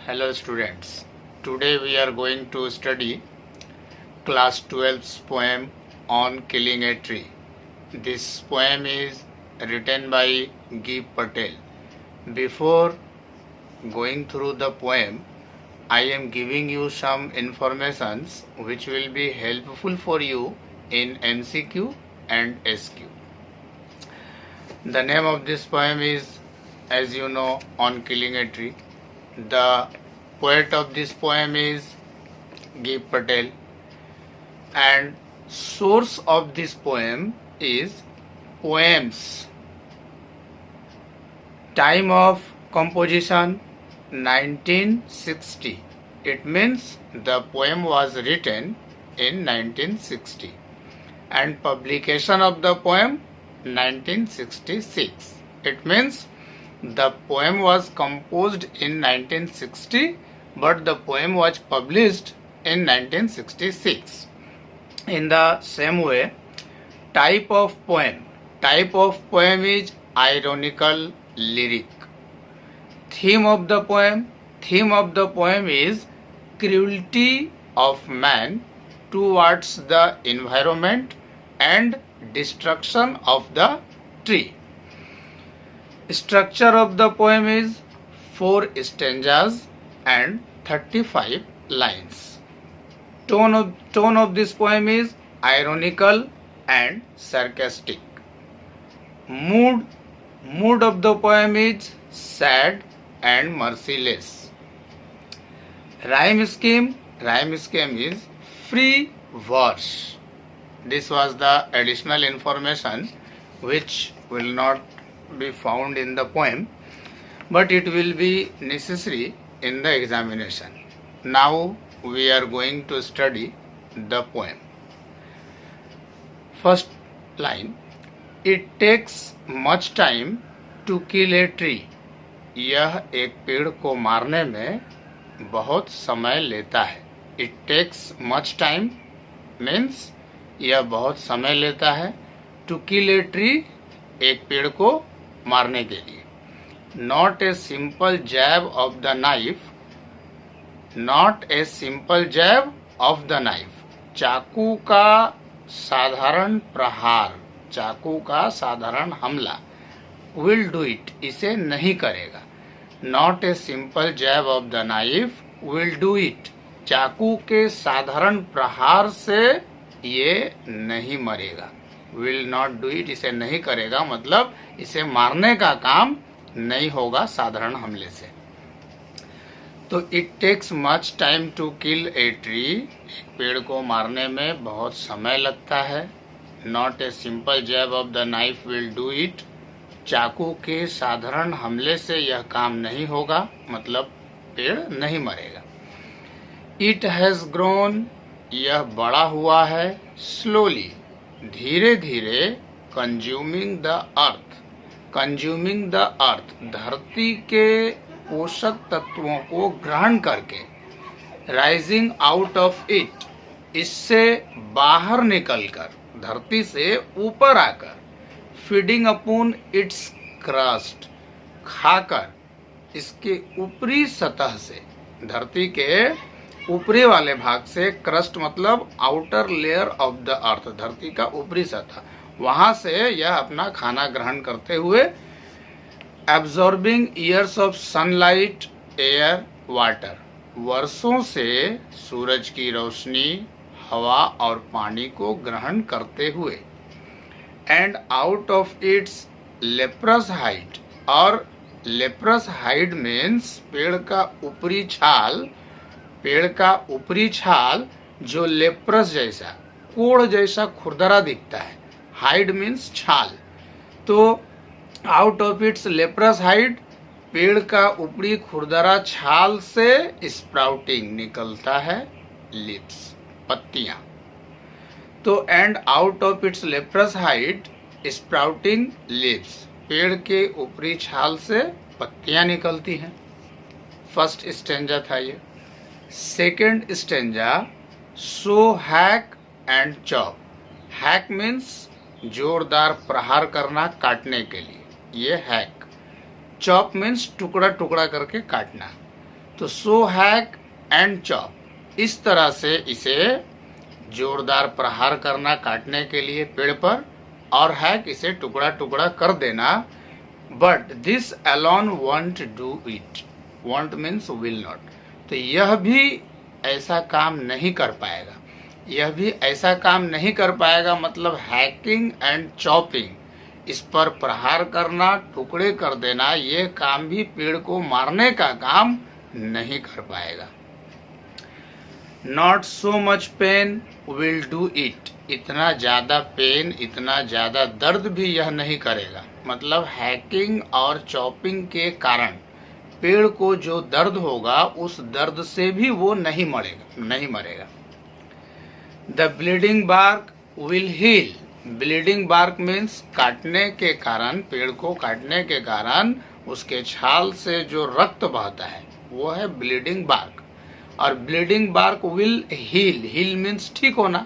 Hello students, today we are going to study class 12's poem on killing a tree. This poem is written by Guy Patel. Before going through the poem, I am giving you some informations which will be helpful for you in MCQ and SQ. The name of this poem is, as you know, On Killing a Tree. The poet of this poem is Guy Patel, and source of this poem is Poems. Time of composition 1960. It means the poem was written in 1960, and publication of the poem 1966. It means the poem was composed in 1960, but the poem was published in 1966. In the same way, type of poem. Type of poem is ironical lyric. Theme of the poem. Theme of the poem is cruelty of man towards the environment and destruction of the tree. Structure of the poem is 4 stanzas and 35 lines. Tone of this poem is ironical and sarcastic. Mood of the poem is sad and merciless. Rhyme scheme is free verse. This was the additional information which will not be found in the poem, but it will be necessary in the examination. Now we are going to study the poem. First line, it takes much time to kill a tree. यह एक पेड़ को मारने में बहुत समय लेता है. It takes much time means यह बहुत समय लेता है. To kill a tree, एक पेड़ को मारने के लिए. Not a simple jab of the knife. Not a simple jab of the knife. चाकू का साधारण प्रहार, चाकू का साधारण हमला. Will do it, इसे नहीं करेगा. Not a simple jab of the knife will do it. चाकू के साधारण प्रहार से ये नहीं मरेगा. Will not do it, इसे नहीं करेगा मतलब इसे मारने का काम नहीं होगा साधारण हमले से. तो it takes much time to kill a tree, एक पेड़ को मारने में बहुत समय लगता है. Not a simple jab of the knife will do it, चाकू के साधारण हमले से यह काम नहीं होगा मतलब पेड़ नहीं मरेगा. It has grown, यह बड़ा हुआ है. Slowly, धीरे धीरे. Consuming the earth, consuming the earth, धरती के पोषक तत्वों को ग्रहण करके. राइजिंग आउट ऑफ इट, इससे बाहर निकलकर, धरती से ऊपर आकर. फीडिंग अपॉन इट्स क्रस्ट, खाकर इसके ऊपरी सतह से, धरती के ऊपरी वाले भाग से. क्रस्ट मतलब outer layer of the earth, धरती का ऊपरी सतह, वहां से यह अपना खाना ग्रहण करते हुए. Absorbing years of sunlight, air, water, वर्षों से सूरज की रोशनी, हवा और पानी को ग्रहण करते हुए. And out of its leprous hide, और लेप्रस हाइड मीन्स पेड़ का ऊपरी छाल. पेड़ का ऊपरी छाल जो लेप्रस जैसा, कोढ़ जैसा खुरदरा दिखता है. हाइड मीन्स छाल. तो out of its leprous hide, पेड़ का ऊपरी खुरदरा छाल से स्प्राउटिंग निकलता है लिप्स, पत्तियां. तो and out of its leprous hide sprouting lips, पेड़ के ऊपरी छाल से पत्तियां निकलती हैं. फर्स्ट स्टेंजा था ये. Second stanza, so hack and chop. Hack means जोरदार प्रहार करना, काटने के लिए, ये हैक. चॉप मीन्स टुकड़ा टुकड़ा करके काटना. तो सो हैक एंड चॉप, इस तरह से इसे जोरदार प्रहार करना काटने के लिए पेड़ पर, और हैक इसे टुकड़ा टुकड़ा कर देना। But this alone want do it, want means will not, तो यह भी ऐसा काम नहीं कर पाएगा, यह भी ऐसा काम नहीं कर पाएगा, मतलब हैकिंग एंड चॉपिंग, इस पर प्रहार करना, टुकड़े कर देना, ये काम भी पेड़ को मारने का काम नहीं कर पाएगा। Not so much pain will do it, इतना ज़्यादा पेन, इतना ज़्यादा दर्द भी यह नहीं करेगा, मतलब हैकिंग और चॉपिंग के कारण पेड़ को जो दर्द होगा उस दर्द से भी वो नहीं मरेगा। The bleeding bark will heal, bleeding bark means काटने के कारण, पेड़ को काटने के कारण उसके छाल से जो रक्त बहता है वो है ब्लीडिंग बार्क, और bleeding bark will heal, heal means ठीक होना,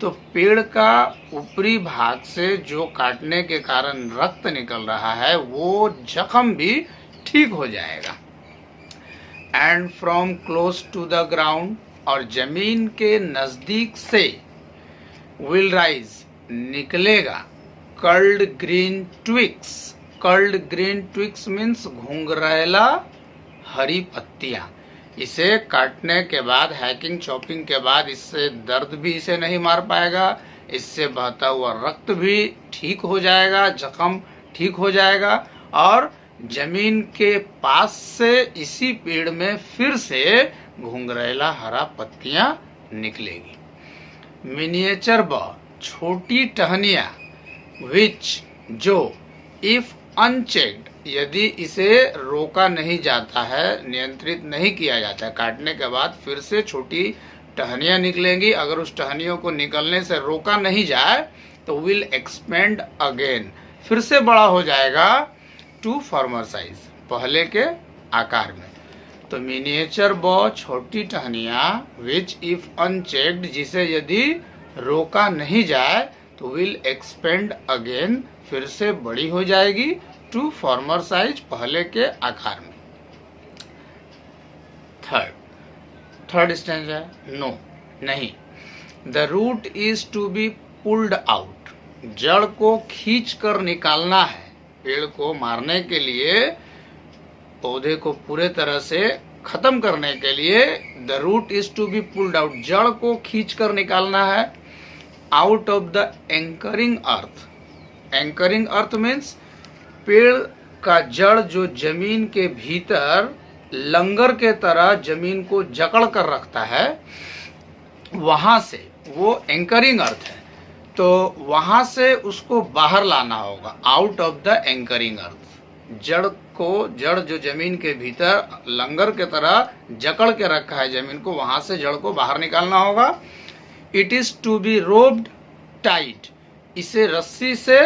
तो पेड़ का ऊपरी भाग से जो काटने के कारण रक्त निकल रहा है वो जख्म भी ठीक हो जाएगा। And from close to the ground, और जमीन के नजदीक से विल राइज, निकलेगा, curled green twigs, curled green twigs means घुंघरैला हरी पत्तियां, इसे काटने के बाद, हैकिंग चॉपिंग के बाद इससे दर्द भी इसे नहीं मार पाएगा, इससे बहता हुआ रक्त भी ठीक हो जाएगा, जख्म ठीक हो जाएगा, और जमीन के पास से इसी पेड़ में फिर से घुंघरैला हरा पत्तियां निकलेगी। मिनिएचर बर्ड, छोटी टहनियां, विच, जो, इफ अनचेक्ड, यदि इसे रोका नहीं जाता है, नियंत्रित नहीं किया जाता है, काटने के बाद फिर से छोटी टहनियां निकलेंगी, अगर उस टहनियों को निकलने से रोका नहीं जाए तो विल एक्सपेंड अगेन, फिर से बड़ा हो जाएगा, टू फॉर्मर साइज, पहले के आकार में। तो मिनिएचर बॉ, छोटी टहनियां, विच इफ अनचेक्ड, जिसे यदि रोका नहीं जाए तो विल एक्सपेंड अगेन, फिर से बड़ी हो जाएगी, टू फॉर्मर साइज, पहले के आकार में। थर्ड स्टैंजा, नो, नहीं, the root is to be pulled out, जड़ को खींच कर निकालना है, पेड़ को मारने के लिए, पौधे को पूरे तरह से खत्म करने के लिए, the root is to be pulled out, जड़ को खींच कर निकालना है, out of the anchoring earth, anchoring earth means पेड़ का जड़ जो जमीन के भीतर लंगर के तरह जमीन को जकड़ कर रखता है, वहां से, वो एंकरिंग अर्थ है, तो वहां से उसको बाहर लाना होगा, आउट ऑफ द एंकरिंग अर्थ, जड़ जो जमीन के भीतर लंगर के तरह जकड़ के रखा है जमीन को, वहां से जड़ को बाहर निकालना होगा। It is to be roped tight, इसे रस्सी से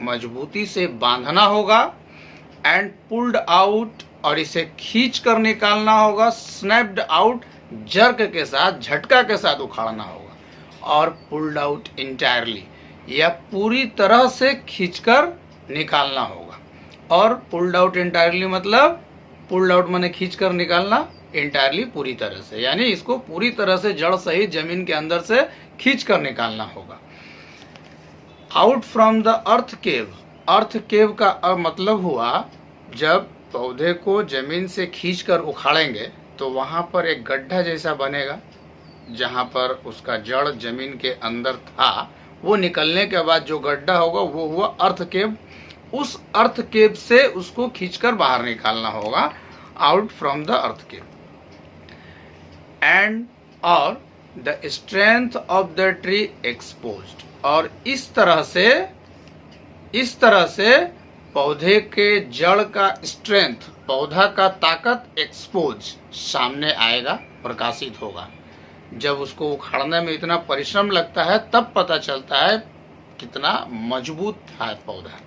मजबूती से बांधना होगा, एंड पुल्ड आउट, और इसे खींच कर निकालना होगा, स्नैप्ड आउट, जर्क के साथ, झटका के साथ उखाड़ना होगा, और पुल्ड आउट इंटायरली, या पूरी तरह से खींचकर निकालना होगा। और पुल्ड आउट इंटायरली मतलब, पुल्ड आउट माने खींचकर निकालना, इंटायरली पूरी तरह से, यानी इसको पूरी तरह से जड़ सहित जमीन के अंदर से खींचकर निकालना होगा। आउट फ्रॉम द अर्थ केव, अर्थ केव का मतलब हुआ जब पौधे को जमीन से खींचकर उखाड़ेंगे तो वहां पर एक गड्ढा जैसा बनेगा, जहां पर उसका जड़ जमीन के अंदर था, वो निकलने के बाद जो गड्ढा होगा वो हुआ अर्थ केव, उस अर्थ केव से उसको खींचकर बाहर निकालना होगा, out from the earth cave. And, और the strength of the tree exposed, और इस तरह से पौधे के जड़ का स्ट्रेंथ, पौधा का ताकत एक्सपोज, सामने आएगा, प्रकाशित होगा। जब उसको उखाड़ने में इतना परिश्रम लगता है तब पता चलता है कितना मजबूत था पौधा।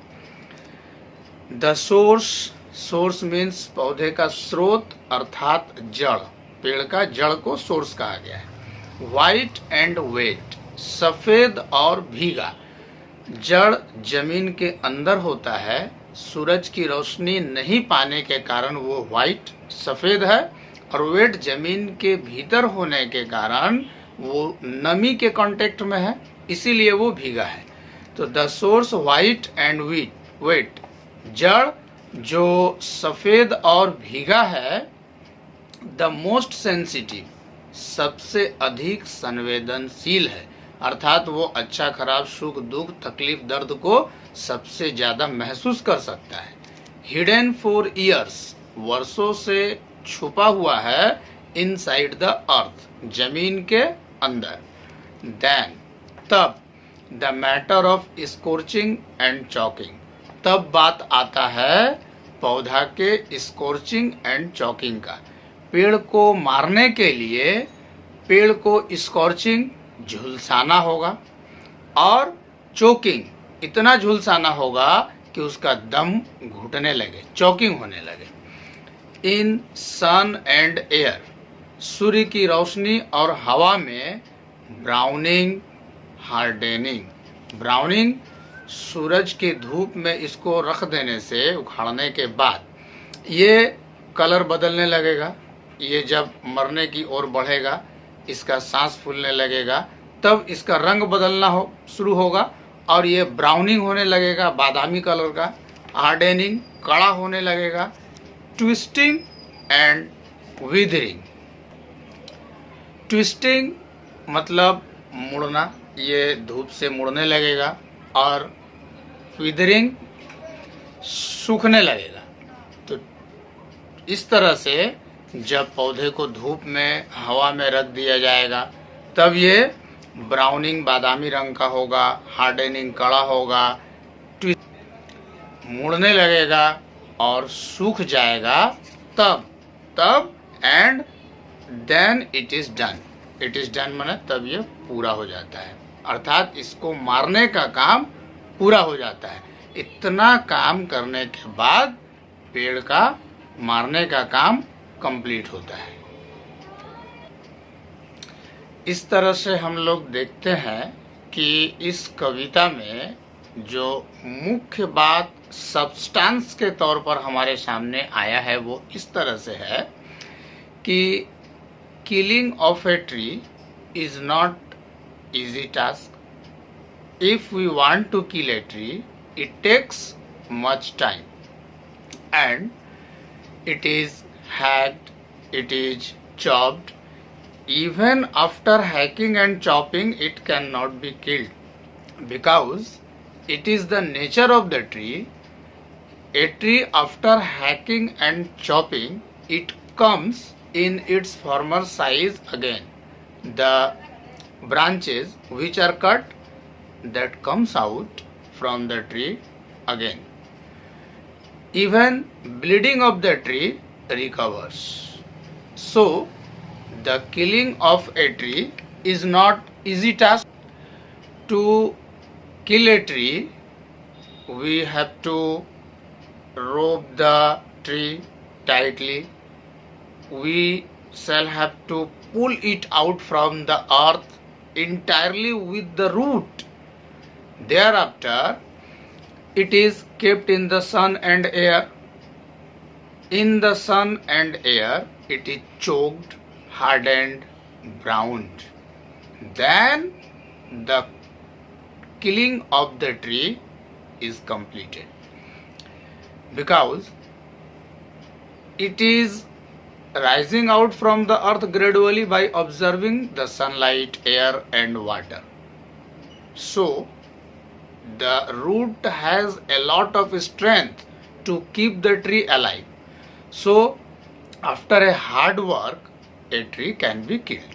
द सोर्स मीन्स पौधे का स्रोत अर्थात जड़, पेड़ का जड़ को सोर्स कहा गया है। वाइट एंड वेट, सफेद और भीगा, जड़ जमीन के अंदर होता है, सूरज की रोशनी नहीं पाने के कारण वो व्हाइट, सफेद है, और वेट जमीन के भीतर होने के कारण वो नमी के कांटेक्ट में है, इसीलिए वो भीगा है। तो the source white and wet, जड़ जो सफेद और भीगा है, द मोस्ट सेंसिटिव, सबसे अधिक संवेदनशील है, अर्थात वो अच्छा खराब सुख दुख तकलीफ दर्द को सबसे ज्यादा महसूस कर सकता है। हिडन फॉर ईयर्स, वर्षों से छुपा हुआ है, इनसाइड द अर्थ, जमीन के अंदर। देन, तब, the matter of scorching and choking, तब बात आता है पौधा के स्कोर्चिंग एंड चॉकिंग का। पेड़ को मारने के लिए पेड़ को स्कॉर्चिंग, झुलसाना होगा, और चोकिंग, इतना झुलसाना होगा कि उसका दम घुटने लगे, चॉकिंग होने लगे। इन सन एंड एयर, सूर्य की रोशनी और हवा में ब्राउनिंग, हार्डेनिंग। ब्राउनिंग, सूरज की धूप में इसको रख देने से, उखाड़ने के बाद ये कलर बदलने लगेगा। ये जब मरने की ओर बढ़ेगा, इसका सांस फूलने लगेगा, तब इसका रंग बदलना शुरू होगा और ये ब्राउनिंग होने लगेगा, बादामी कलर का। हार्डेनिंग, कड़ा होने लगेगा। ट्विस्टिंग एंड विदरिंग, ट्विस्टिंग मतलब मुड़ना, ये धूप से मुड़ने लगेगा, और विदरिंग सूखने लगेगा। तो इस तरह से जब पौधे को धूप में, हवा में रख दिया जाएगा, तब ये ब्राउनिंग बादामी रंग का होगा, हार्डेनिंग कड़ा होगा, मुड़ने लगेगा और सूख जाएगा, तब and then it is done. It is done माने तब ये पूरा हो जाता है, अर्थात इसको मारने का काम पूरा हो जाता है। इतना काम करने के बाद पेड़ का मारने का काम कंप्लीट होता है। इस तरह से हम लोग देखते हैं कि इस कविता में जो मुख्य बात सब्सटेंस के तौर पर हमारे सामने आया है वो इस तरह से है कि killing of a tree is not easy task. If we want to kill a tree, it takes much time and it is hacked, it is chopped. Even after hacking and chopping, it cannot be killed because it is the nature of the tree. A tree, after hacking and chopping, it comes in its former size again. The branches which are cut, that comes out from the tree again. Even bleeding of the tree recovers. So, the killing of a tree is not easy task. To kill a tree, we have to rope the tree tightly. We shall have to pull it out from the earth entirely with the root. Thereafter, it is kept in the sun and air. In the sun and air, it is choked, hardened, browned. Then the killing of the tree is completed. Because it is rising out from the earth gradually by observing the sunlight, air and water. So, the root has a lot of strength to keep the tree alive. So, after a hard work, a tree can be killed.